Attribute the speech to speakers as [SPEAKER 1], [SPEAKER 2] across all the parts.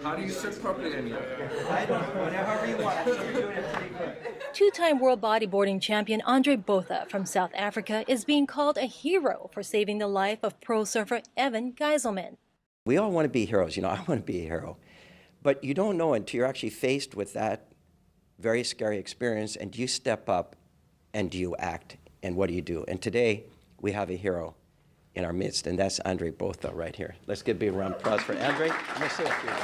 [SPEAKER 1] How do you sit properly in here?
[SPEAKER 2] I don't know, whatever you want. You're doing it pretty good.
[SPEAKER 3] Two-time world bodyboarding champion Andre Botha from South Africa is being called a hero for saving the life of pro surfer Evan Geiselman.
[SPEAKER 4] We all want to be heroes. I want to be a hero. But you don't know until you're actually faced with that very scary experience, and do you step up and do you act, and what do you do? And today, we have a hero in our midst, and that's Andre Botha right here. Let's give a big round of applause for Andre. I'm going to say a few words.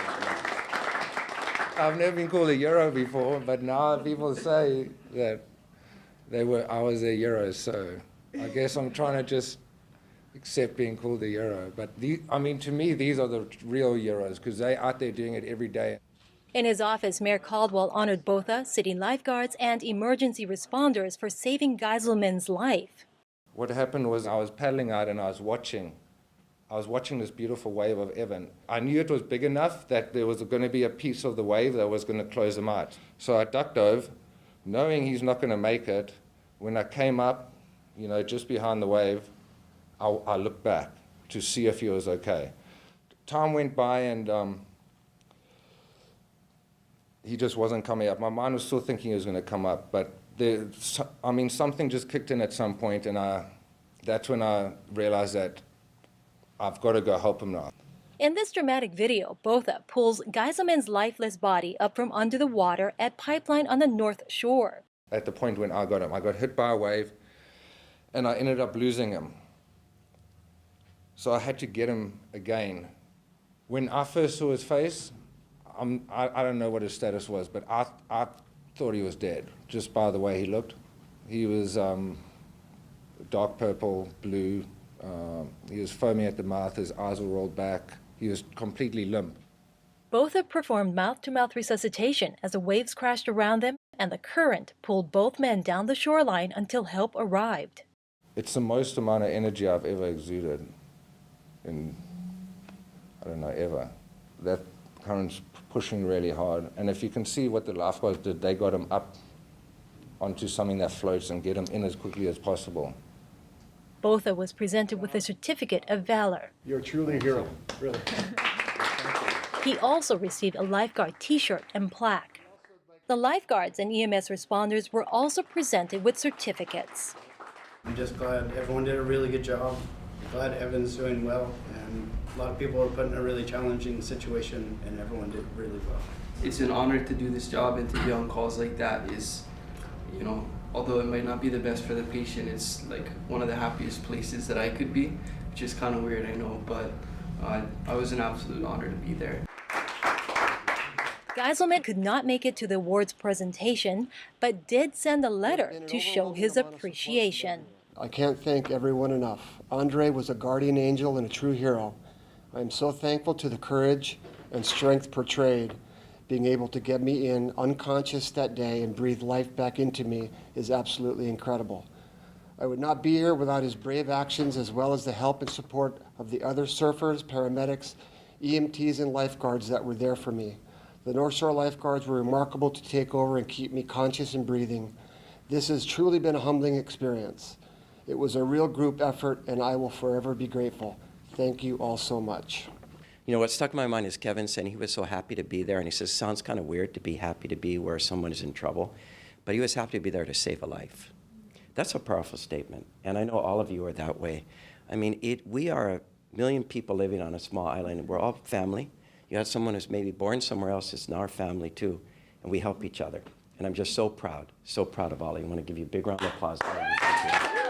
[SPEAKER 1] I've never been called a hero before, but now people say that I was a hero, so I guess I'm trying to just accept being called a hero. But to me, these are the real heroes because they're out there doing it every day.
[SPEAKER 3] In his office, Mayor Caldwell honored Botha, city lifeguards, and emergency responders for saving Geiselman's life.
[SPEAKER 1] What happened was I was paddling out and I was watching this beautiful wave of Evan. I knew it was big enough that there was going to be a piece of the wave that was going to close him out. So I duck dove, knowing he's not going to make it. When I came up, just behind the wave, I looked back to see if he was okay. Time went by and he just wasn't coming up. My mind was still thinking he was going to come up, but something just kicked in at some point, and that's when I realized that I've got to go help him now.
[SPEAKER 3] In this dramatic video, Botha pulls Geiselman's lifeless body up from under the water at Pipeline on the North Shore.
[SPEAKER 1] At the point when I got him, I got hit by a wave, and I ended up losing him. So I had to get him again. When I first saw his face, I don't know what his status was, but I thought he was dead, just by the way he looked. He was dark purple, blue. He was foaming at the mouth, his eyes were rolled back. He was completely limp.
[SPEAKER 3] Botha performed mouth-to-mouth resuscitation as the waves crashed around them and the current pulled both men down the shoreline until help arrived.
[SPEAKER 1] It's the most amount of energy I've ever exuded in, ever. That current's pushing really hard. And if you can see what the lifeguards did, they got him up onto something that floats and get him in as quickly as possible.
[SPEAKER 3] Botha was presented with a certificate of valor.
[SPEAKER 5] You're truly a hero, really.
[SPEAKER 3] He also received a lifeguard T-shirt and plaque. The lifeguards and EMS responders were also presented with certificates.
[SPEAKER 6] I'm just glad everyone did a really good job. Glad Evan's doing well, and a lot of people are put in a really challenging situation, and everyone did really well.
[SPEAKER 7] It's an honor to do this job, and to be on calls like that is, although it might not be the best for the patient, it's like one of the happiest places that I could be, which is kind of weird, I know, but I was an absolute honor to be there.
[SPEAKER 3] Geiselman could not make it to the awards presentation, but did send a letter to show his appreciation.
[SPEAKER 5] I can't thank everyone enough. Andre was a guardian angel and a true hero. I am so thankful to the courage and strength portrayed. Being able to get me in unconscious that day and breathe life back into me is absolutely incredible. I would not be here without his brave actions, as well as the help and support of the other surfers, paramedics, EMTs, and lifeguards that were there for me. The North Shore lifeguards were remarkable to take over and keep me conscious and breathing. This has truly been a humbling experience. It was a real group effort, and I will forever be grateful. Thank you all so much.
[SPEAKER 4] What stuck in my mind is Kevin saying he was so happy to be there, and he says, sounds kind of weird to be happy to be where someone is in trouble, but he was happy to be there to save a life. That's a powerful statement, and I know all of you are that way. We are 1 million people living on a small island, and we're all family. You have someone who's maybe born somewhere else, it's in our family too, and we help each other. And I'm just so proud of all of you. I want to give you a big round of applause. Thank you.